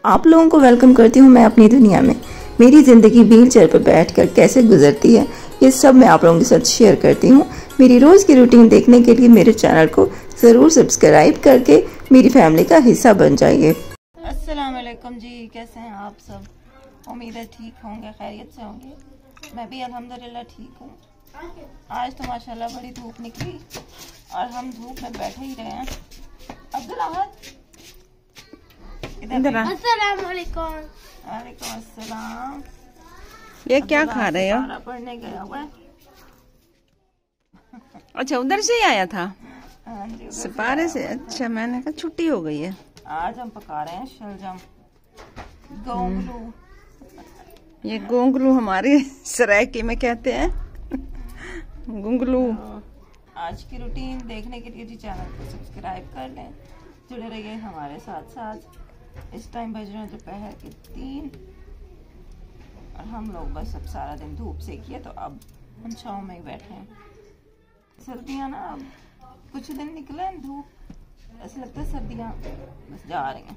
आप लोगों को वेलकम करती हूँ मैं अपनी दुनिया में। मेरी ज़िंदगी व्हील चेयर पर बैठकर कैसे गुजरती है ये सब मैं आप लोगों के साथ शेयर करती हूँ। मेरी रोज़ की रूटीन देखने के लिए मेरे चैनल को ज़रूर सब्सक्राइब करके मेरी फैमिली का हिस्सा बन जाइए। अस्सलाम वालेकुम जी, कैसे हैं आप सब? उम्मीद है ठीक होंगे, खैरियत से होंगे। मैं भी अल्हम्दुलिल्लाह ठीक हूँ। आज तो माशाल्लाह बड़ी धूप निकली और हम धूप में बैठे ही रहे हैं। अस्सलाम वालेकुम। वालेकुम अस्सलाम। ये क्या खा रहे हो? पढ़ने गया हुआ है। अच्छा, उधर से ही आया था हाँ जी, सिपारे से। अच्छा, मैंने कहा छुट्टी हो गई है। आज हम पका रहे हैं शलजम, गोंगलू। ये गोंगलू हमारे सरायकी में कहते हैं गोंगलू। आज की रूटीन देखने के लिए जी चैनल को सब्सक्राइब कर लें, जुड़े रहिए हमारे साथ साथ। इस टाइम बज रहे हैं दोपहर के 3 और हम लोग बस अब सारा दिन धूप सेकी है तो अब हम छाँव में ही बैठे हैं। सर्दियाँ ना अब कुछ दिन निकले हैं धूप, ऐसा लगता है सर्दियाँ बस जा रही हैं।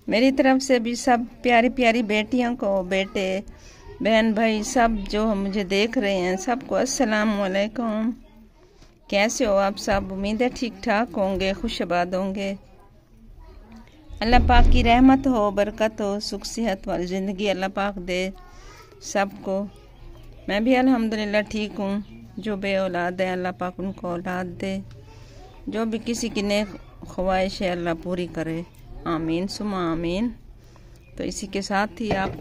मेरी तरफ से भी सब प्यारी प्यारी बेटियों को, बेटे, बहन, भाई सब जो मुझे देख रहे हैं सबको अस्सलाम वालेकुम। कैसे हो आप सब? उम्मीद है ठीक ठाक होंगे, खुशआबाद होंगे। अल्लाह पाक की रहमत हो, बरकत हो, सुख सेहत वाली ज़िंदगी अल्लाह पाक दे सबको। मैं भी अल्हम्दुलिल्लाह ठीक हूँ। जो बे औलाद है अल्लाह पाक उनको औलाद दे, जो भी किसी की नेक ख्वाहिश है अल्लाह पूरी करे। आमीन सुमा आमीन। तो इसी के साथ ही आप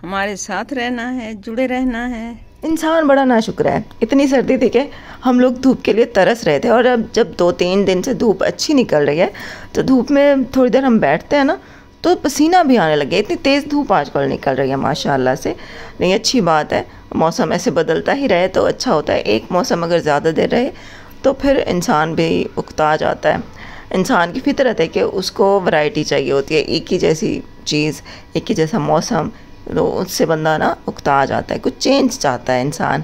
हमारे साथ रहना है, जुड़े रहना है। इंसान बड़ा नाशुक्र है। इतनी सर्दी थी कि हम लोग धूप के लिए तरस रहे थे और अब जब 2-3 दिन से धूप अच्छी निकल रही है तो धूप में थोड़ी देर हम बैठते हैं ना तो पसीना भी आने लगे। इतनी तेज़ धूप आजकल निकल रही है माशाल्लाह से। नहीं, अच्छी बात है, मौसम ऐसे बदलता ही रहे तो अच्छा होता है। एक मौसम अगर ज़्यादा देर रहे तो फिर इंसान भी उकता जाता है। इंसान की फितरत है कि उसको वैरायटी चाहिए होती है, एक ही जैसी चीज़, एक ही जैसा मौसम, तो उससे बंदा ना उकता जाता है, कुछ चेंज चाहता है इंसान।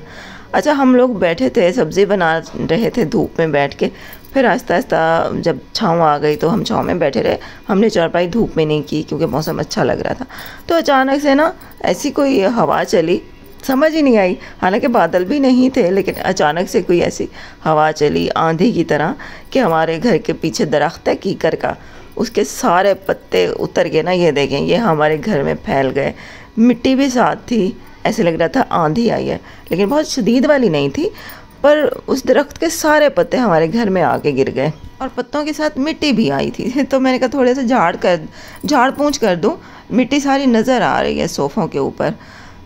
अच्छा, हम लोग बैठे थे, सब्ज़ी बना रहे थे धूप में बैठ के। फिर आहिस्ता आहिस्ता जब छाँव आ गई तो हम छाँव में बैठे रहे। हमने चारपाई धूप में नहीं की क्योंकि मौसम अच्छा लग रहा था। तो अचानक से ना ऐसी कोई हवा चली, समझ ही नहीं आई। हालांकि बादल भी नहीं थे लेकिन अचानक से कोई ऐसी हवा चली आंधी की तरह कि हमारे घर के पीछे दरख्त है कीकर का, उसके सारे पत्ते उतर के ना ये देखें ये हमारे घर में फैल गए। मिट्टी भी साथ थी, ऐसे लग रहा था आंधी आई है, लेकिन बहुत शदीद वाली नहीं थी। पर उस दरख्त के सारे पत्ते हमारे घर में आके गिर गए और पत्तों के साथ मिट्टी भी आई थी। तो मैंने कहा थोड़े से झाड़ पूंछ कर दूँ, मिट्टी सारी नज़र आ रही है सोफ़ों के ऊपर।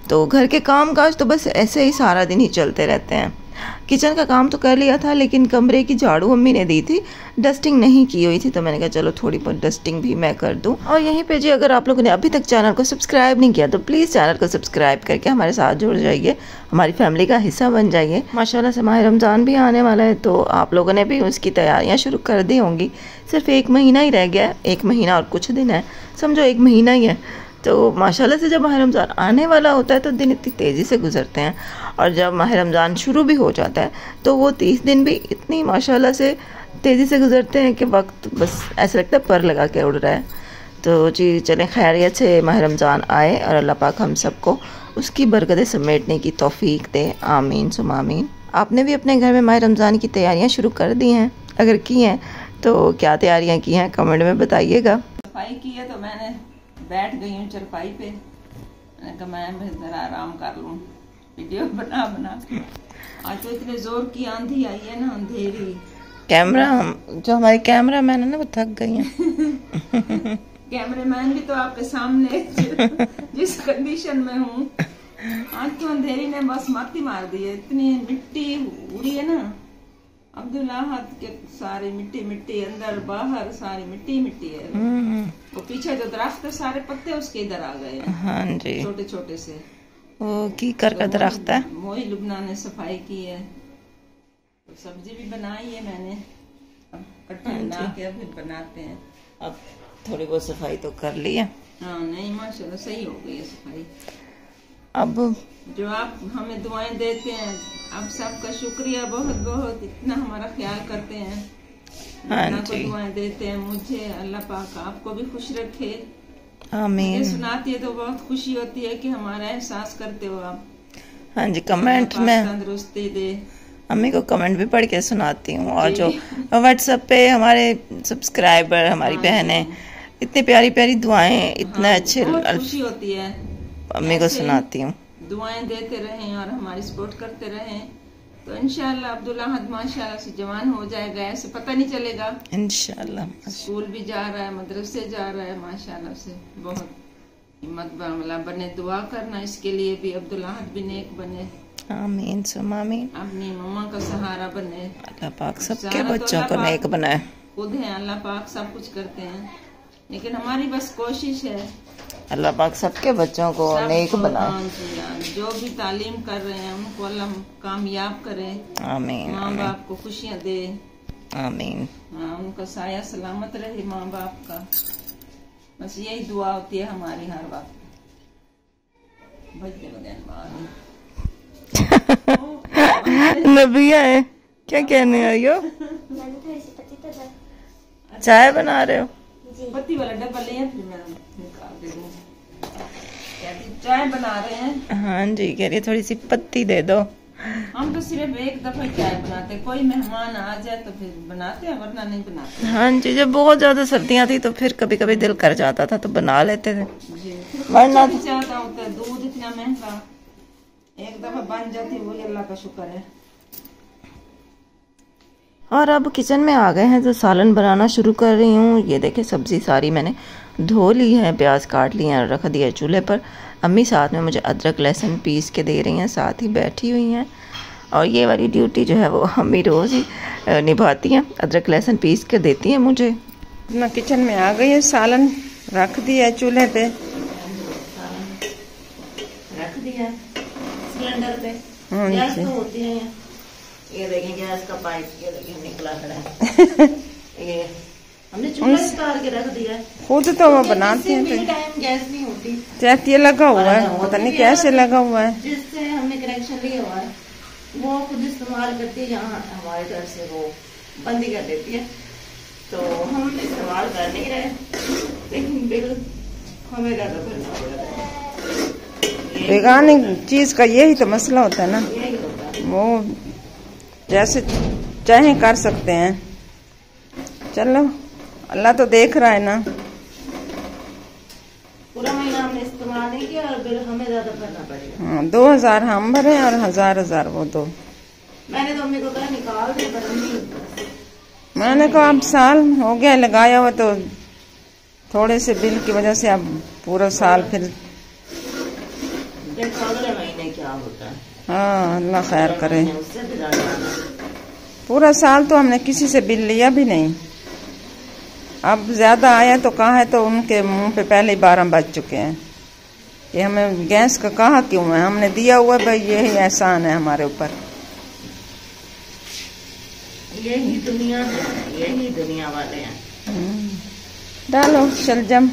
तो घर के काम काज तो बस ऐसे ही सारा दिन ही चलते रहते हैं। किचन का काम तो कर लिया था लेकिन कमरे की झाड़ू अम्मी ने दी थी, डस्टिंग नहीं की हुई थी, तो मैंने कहा चलो थोड़ी बहुत डस्टिंग भी मैं कर दूं। और यहीं पे जी अगर आप लोगों ने अभी तक चैनल को सब्सक्राइब नहीं किया तो प्लीज़ चैनल को सब्सक्राइब करके हमारे साथ जुड़ जाइए, हमारी फैमिली का हिस्सा बन जाइए। माशाल्लाह से माह रमज़ान भी आने वाला है तो आप लोगों ने भी उसकी तैयारियाँ शुरू कर दी होंगी। सिर्फ 1 महीना ही रह गया है, 1 महीना और कुछ दिन है, समझो 1 महीना ही है। तो माशाल्लाह से जब माह रमज़ान आने वाला होता है तो दिन इतनी तेज़ी से गुजरते हैं और जब माह रमज़ान शुरू भी हो जाता है तो वो 30 दिन भी इतनी माशाल्लाह से तेज़ी से गुजरते हैं कि वक्त बस ऐसा लगता है पर लगा के उड़ रहा है। तो जी चलें, खैरियत से माह रमज़ान आए और अल्लाह पाक हम सबको उसकी बरकतें समेटने की तौफीक दे। आमीन सुम आमीन। आपने भी अपने घर में माह रमज़ान की तैयारियाँ शुरू कर दी हैं? अगर की हैं तो क्या तैयारियाँ की हैं कमेंट में बताइएगा। सफाई की है तो मैंने बैठ गई हूँ चरपाई पे। मैंने कहा मैं जरा आराम कर लूँ, वीडियो बना के। आज तो इतने जोर की आंधी आई है ना, अंधेरी। कैमरा जो हमारे कैमरा मैन है ना वो थक गई हैं। कैमरामैन भी तो आपके सामने जिस कंडीशन में हूँ, आज तो अंधेरी ने बस माती मार दी है। इतनी मिट्टी उड़ी है ना अब्दुल्ला, हाथ के सारी मिट्टी अंदर बाहर सारी मिट्टी है। वो पीछे जो दरख्त सारे पत्ते उसके इधर आ गए। हाँ जी, छोटे छोटे से वो कीकर का दरख्त है। वही लुबना ने सफाई की है, तो सब्जी भी बनाई है मैंने। अब कट्टी बना के फिर बनाते हैं। अब थोड़ी बहुत सफाई तो कर ली है। हाँ नहीं माशाल्लाह सही हो गई है सफाई। अब जो आप हमें दुआएं देते हैं, आप सबका शुक्रिया बहुत बहुत, इतना हमारा ख्याल करते हैं, इतना को दुआएं देते हैं। मुझे अल्लाह पाक आपको भी खुश रखे आमीन। सुनाती है तो बहुत खुशी होती है कि हमारा एहसास करते हो आप। हाँ जी, कमेंट में तंदुरुस्ती दे। अम्मी को कमेंट भी पढ़ के सुनाती हूँ, और जो व्हाट्सएप पे हमारे सब्सक्राइबर, हमारी बहनें, इतनी प्यारी प्यारी दुआएं, इतना अच्छे खुशी होती है। अम्मी को सुनाती हूँ। दुआएं देते रहें और हमारी सपोर्ट करते रहें तो इंशाल्लाह अब्दुल अहद माशाल्लाह से जवान हो जाएगा, ऐसे पता नहीं चलेगा। इंशाल्लाह स्कूल भी जा रहा है, मदरसे जा रहा है, माशाल्लाह से बहुत हिम्मत वाला बने। दुआ करना इसके लिए भी, अब्दुल अहद भी नेक बने। आमीन सुम आमीन। अपनी मम्मा का सहारा बने। अल्लाह पाक सबके बच्चों को नेक बनाए। खुद है अल्लाह पाक, सब कुछ करते हैं, लेकिन हमारी बस कोशिश है अल्लाह पाक सबके बच्चों को नेक बनाए। जो भी तालीम कर रहे हैं उनको अल्लाह कामयाब करे। आमीन। माँ बाप को खुशियाँ दे। आमीन। हाँ, उनका साया सलामत रहे माँ बाप का, बस यही दुआ होती है हमारी हर वक्त। नबिया है, क्या कहने आई हो? चाय बना रहे हो? पत्ती वाला डब्बा ले फिर मैं निकाल दे दूँ। चाय बना रहे हैं। हाँ जी, कह रही थोड़ी सी पत्ती दे दो। हम तो सिर्फ एक दफा चाय बनाते, कोई मेहमान आ जाए तो फिर बनाते हैं, वरना नहीं बनाते। हाँ जी, जब बहुत ज्यादा सर्दियाँ थी तो फिर कभी कभी दिल कर जाता था तो बना लेते थे, वरना ज्यादा होता है। दूध इतना महंगा, एक दफा बन जाती, वही अल्लाह का शुक्र है। और अब किचन में आ गए हैं तो सालन बनाना शुरू कर रही हूँ। ये देखे सब्जी सारी मैंने धो ली है, प्याज काट लिए हैं, रख दिया चूल्हे पर। अम्मी साथ में मुझे अदरक लहसुन पीस के दे रही हैं, साथ ही बैठी हुई हैं। और ये वाली ड्यूटी जो है वो अम्मी रोज़ ही निभाती हैं, अदरक लहसुन पीस के देती हैं मुझे। अपना किचन में आ गई है, सालन रख दिया चूल्हे पे, रख दिया सिलेंडर पे। गैस तो होती है, ये देखें गैस का पाइप, ये देखें निकला खड़ा है। ये हमने चूल्हा उतार के रख दिया। खुद तो वो बनाते हैं, तो टाइम गैस नहीं होती। चाहे ये लगा हुआ है, पता नहीं कैसे लगा हुआ है, जिससे हमने कनेक्शन लिया हुआ है वो खुद इस्तेमाल करती है। यहाँ हमारे घर से वो बंद ही कर देती है, तो हम इस्तेमाल कर नहीं रहे, लेकिन बिल हमें ज्यादा भरना पड़ेगा। बेगानी चीज का यही तो मसला होता है ना, यही होता है। वो जैसे चाहे कर सकते हैं। चलो अल्लाह तो देख रहा है ना। पूरा महीना हमने इस्तेमाल नहीं किया और बिल हमें ज्यादा भरना पड़ेगा। हाँ, 2000 हम भरे और 1000 वो दो। मैंने तो अम्मी को कहा निकाल दे, पर मैंने कहा अब साल हो गया लगाया हुआ, तो थोड़े से बिल की वजह से अब पूरा साल फिर अगले महीने क्या होता है। हाँ, अल्लाह खैर करे। उससे भी ज्यादा पूरा साल तो हमने किसी से बिल लिया भी नहीं। अब ज्यादा आया तो कहा है, तो उनके मुंह पे पहले ही 12 बज चुके हैं कि हमें गैस का कहा क्यों है, हमने दिया हुआ भाई, यही एहसान है हमारे ऊपर। यही दुनिया है, यही दुनिया वाले हैं। डालो शलजम।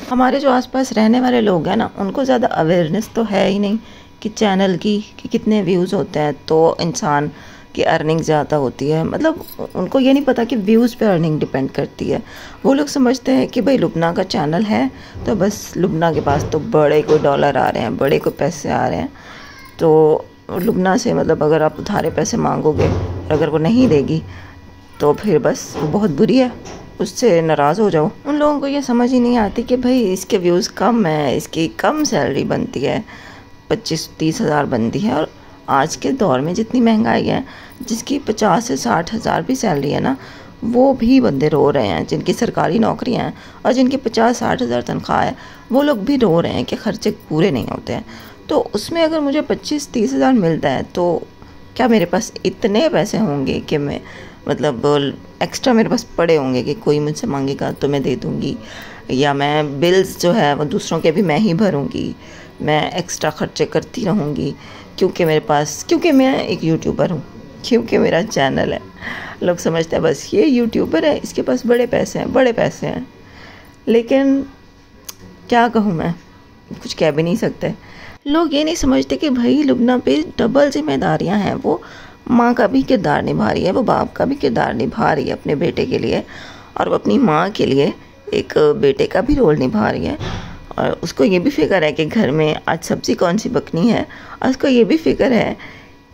हमारे जो आसपास रहने वाले लोग हैं ना, उनको ज़्यादा अवेयरनेस तो है ही नहीं कि चैनल की कि कितने व्यूज़ होते हैं तो इंसान की अर्निंग ज़्यादा होती है। मतलब उनको ये नहीं पता कि व्यूज़ पे अर्निंग डिपेंड करती है। वो लोग समझते हैं कि भाई लुबना का चैनल है तो बस लुबना के पास तो बड़े कोई डॉलर आ रहे हैं, बड़े कोई पैसे आ रहे हैं, तो लुबना से मतलब अगर आप उधारे पैसे मांगोगे और अगर वो नहीं देगी तो फिर बस वो बहुत बुरी है, उससे नाराज़ हो जाओ। उन लोगों को ये समझ ही नहीं आती कि भाई इसके व्यूज़ कम है, इसकी कम सैलरी बनती है, 25-30 हज़ार बनती है। और आज के दौर में जितनी महंगाई है, जिसकी 50 से 60 हज़ार भी सैलरी है ना, वो भी बंदे रो रहे हैं। जिनकी सरकारी नौकरियां हैं और जिनकी 50-60 हज़ार तनख्वाह है, वो लोग भी रो रहे हैं कि खर्चे पूरे नहीं होते हैं। तो उसमें अगर मुझे 25-30 हज़ार मिलता है तो क्या मेरे पास इतने पैसे होंगे कि मैं मतलब एक्स्ट्रा मेरे पास पड़े होंगे कि कोई मुझसे मांगेगा तो मैं दे दूँगी, या मैं बिल्स जो है वो दूसरों के भी मैं ही भरूँगी, मैं एक्स्ट्रा खर्चे करती रहूँगी क्योंकि मैं एक यूट्यूबर हूँ, क्योंकि मेरा चैनल है। लोग समझते हैं बस ये यूट्यूबर है, इसके पास बड़े पैसे हैं। लेकिन क्या कहूँ मैं, कुछ कह भी नहीं सकते। लोग ये नहीं समझते कि भाई लुबना पे डबल जिम्मेदारियाँ हैं। वो माँ का भी किरदार निभा रही है, वो बाप का भी किरदार निभा रही है अपने बेटे के लिए, और वो अपनी माँ के लिए एक बेटे का भी रोल निभा रही है। और उसको ये भी फ़िक्र है कि घर में आज सब्ज़ी कौन सी पकनी है, और उसको ये भी फ़िक्र है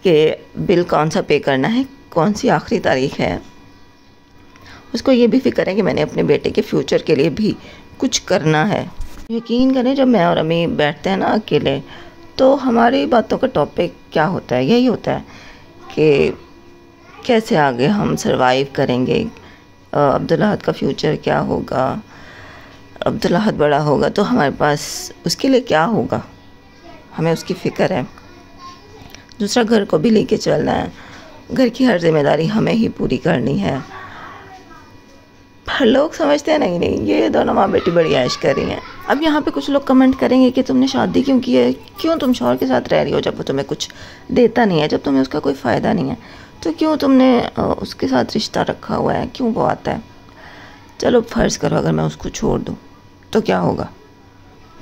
कि बिल कौन सा पे करना है, कौन सी आखिरी तारीख है। उसको ये भी फ़िक्र है कि मैंने अपने बेटे के फ्यूचर के लिए भी कुछ करना है। यकीन करें, जब मैं और अम्मी बैठते हैं ना अकेले, तो हमारी बातों का टॉपिक क्या होता है, यही होता है कि कैसे आगे हम सरवाइव करेंगे, अब्दुल अहद का फ्यूचर क्या होगा, अब्दुल अहद बड़ा होगा तो हमारे पास उसके लिए क्या होगा, हमें उसकी फ़िक्र है। दूसरा, घर को भी लेके चलना है, घर की हर जिम्मेदारी हमें ही पूरी करनी है। पर लोग समझते हैं नहीं ये दोनों माँ बेटी बड़ी ऐश कर रही हैं। अब यहाँ पे कुछ लोग कमेंट करेंगे कि तुमने शादी क्यों की है, क्यों तुम शौहर के साथ रह रही हो जब वो तुम्हें कुछ देता नहीं है, जब तुम्हें उसका कोई फ़ायदा नहीं है, तो क्यों तुमने उसके साथ रिश्ता रखा हुआ है, क्यों वो आता है। चलो फ़र्ज़ करो अगर मैं उसको छोड़ दूँ तो क्या होगा,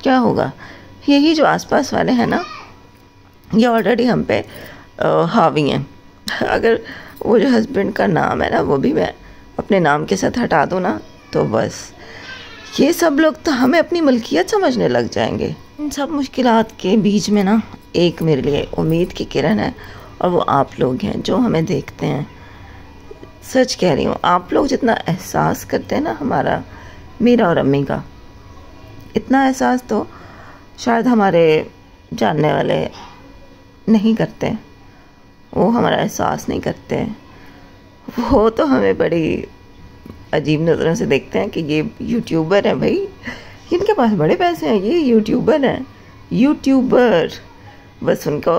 क्या होगा। यही जो आसपास वाले हैं ना, ये ऑलरेडी हम पे हावी हैं। अगर वो जो हस्बैंड का नाम है ना, वो भी मैं अपने नाम के साथ हटा दूँ ना, तो बस ये सब लोग तो हमें अपनी मलकियत समझने लग जाएंगे। इन सब मुश्किलात के बीच में ना एक मेरे लिए उम्मीद की किरण है, और वो आप लोग हैं जो हमें देखते हैं। सच कह रही हूँ, आप लोग जितना एहसास करते हैं ना हमारा, मेरा और अम्मी का, इतना एहसास तो शायद हमारे जानने वाले नहीं करते। वो हमारा एहसास नहीं करते। वो तो हमें बड़ी अजीब नज़रों से देखते हैं कि ये यूट्यूबर हैं भाई, इनके पास बड़े पैसे हैं, ये यूट्यूबर हैं, यूट्यूबर। बस उनको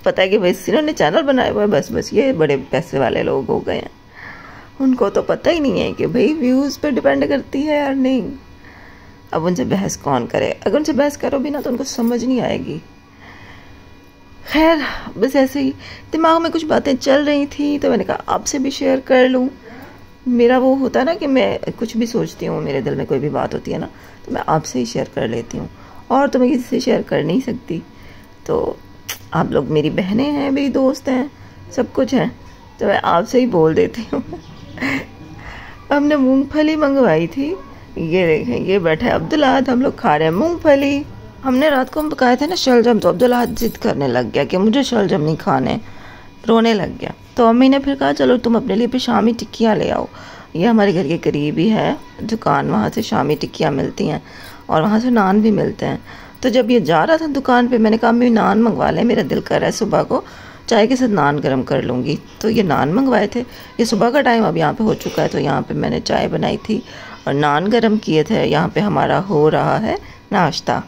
पता है कि भाई इन्होंने चैनल बनाया हुआ है, बस ये बड़े पैसे वाले लोग हो गए हैं। उनको तो पता ही नहीं है कि भाई व्यूज़ पे डिपेंड करती है अर्निंग। अब उनसे बहस कौन करे, अगर उनसे बहस करो भी ना तो उनको समझ नहीं आएगी। खैर, बस ऐसे ही दिमाग में कुछ बातें चल रही थी तो मैंने कहा आपसे भी शेयर कर लूँ। मेरा वो होता है ना कि मैं कुछ भी सोचती हूँ, मेरे दिल में कोई भी बात होती है ना, तो मैं आपसे ही शेयर कर लेती हूँ, और तो मैं किसी से शेयर कर नहीं सकती। तो आप लोग मेरी बहनें हैं, मेरी दोस्त हैं, सब कुछ हैं, तो मैं आपसे ही बोल देती हूँ। हमने मूंगफली मंगवाई थी, ये देखें, ये बैठा है अब्दुल अहद, हम लोग खा रहे हैं मूंगफली। हमने रात को हम पकाए थे ना शलजम, तो अब्दुल अहद जिद करने लग गया कि मुझे शलजम नहीं खाने, रोने लग गया। तो अम्मी ने फिर कहा चलो तुम अपने लिए फिर शामी टिक्कियाँ ले आओ। ये हमारे घर के करीब ही है दुकान, वहाँ से शामी टिक्कियाँ मिलती हैं और वहाँ से नान भी मिलते हैं। तो जब ये जा रहा था दुकान पे, मैंने कहा अम्मी नान मंगवा लें, मेरा दिल कर रहा है सुबह को चाय के साथ नान गर्म कर लूँगी। तो ये नान मंगवाए थे। ये सुबह का टाइम अब यहाँ पे हो चुका है, तो यहाँ पे मैंने चाय बनाई थी और नान गर्म किए थे। यहाँ पे हमारा हो रहा है नाश्ता।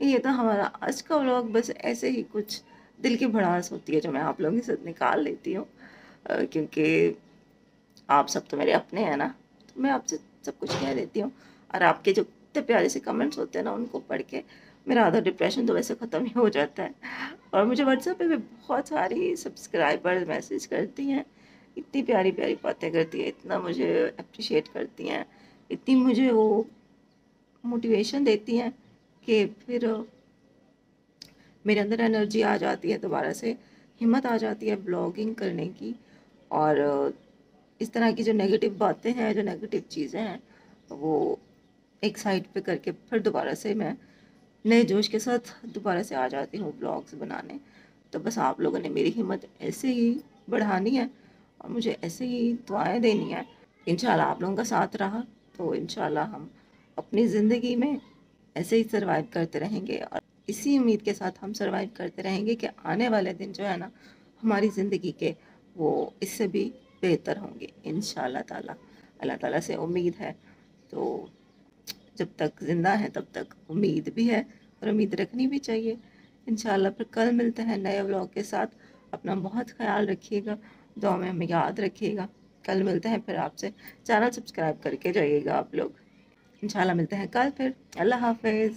ये तो हमारा आज का व्लॉग, बस ऐसे ही कुछ दिल की भड़ास होती है जो मैं आप लोगों के साथ निकाल लेती हूँ, क्योंकि आप सब तो मेरे अपने हैं ना, तो मैं आपसे सब कुछ कह देती हूँ। और आपके जो इतने प्यारे से कमेंट्स होते हैं ना, उनको पढ़ के मेरा आधा डिप्रेशन तो वैसे ख़त्म ही हो जाता है। और मुझे व्हाट्सएप पे भी बहुत सारी सब्सक्राइबर्स मैसेज करती हैं, इतनी प्यारी प्यारी बातें करती हैं, इतना मुझे अप्रिशिएट करती हैं, इतनी मुझे वो मोटिवेशन देती हैं कि फिर मेरे अंदर एनर्जी आ जाती है, दोबारा से हिम्मत आ जाती है ब्लॉगिंग करने की। और इस तरह की जो नेगेटिव बातें हैं, जो नेगेटिव चीज़ें हैं, वो एक साइड पे करके फिर दोबारा से मैं नए जोश के साथ दोबारा से आ जाती हूँ ब्लॉग्स बनाने। तो बस आप लोगों ने मेरी हिम्मत ऐसे ही बढ़ानी है और मुझे ऐसे ही दुआएं देनी है। इंशाल्लाह आप लोगों का साथ रहा तो इंशाल्लाह हम अपनी ज़िंदगी में ऐसे ही सर्वाइव करते रहेंगे, और इसी उम्मीद के साथ हम सर्वाइव करते रहेंगे कि आने वाले दिन जो है ना हमारी ज़िंदगी के, वो इससे भी बेहतर होंगे इंशाल्लाह ताला। अल्लाह ताला से उम्मीद है, तो जब तक ज़िंदा है तब तक उम्मीद भी है और उम्मीद रखनी भी चाहिए। इंशाल्लाह फिर कल मिलते हैं नए व्लॉग के साथ। अपना बहुत ख्याल रखिएगा, दुआ में हमें याद रखिएगा। कल मिलते हैं फिर आपसे, चैनल सब्सक्राइब करके जाइएगा आप लोग। इंशाल्लाह मिलते हैं कल फिर। अल्लाह हाफिज़।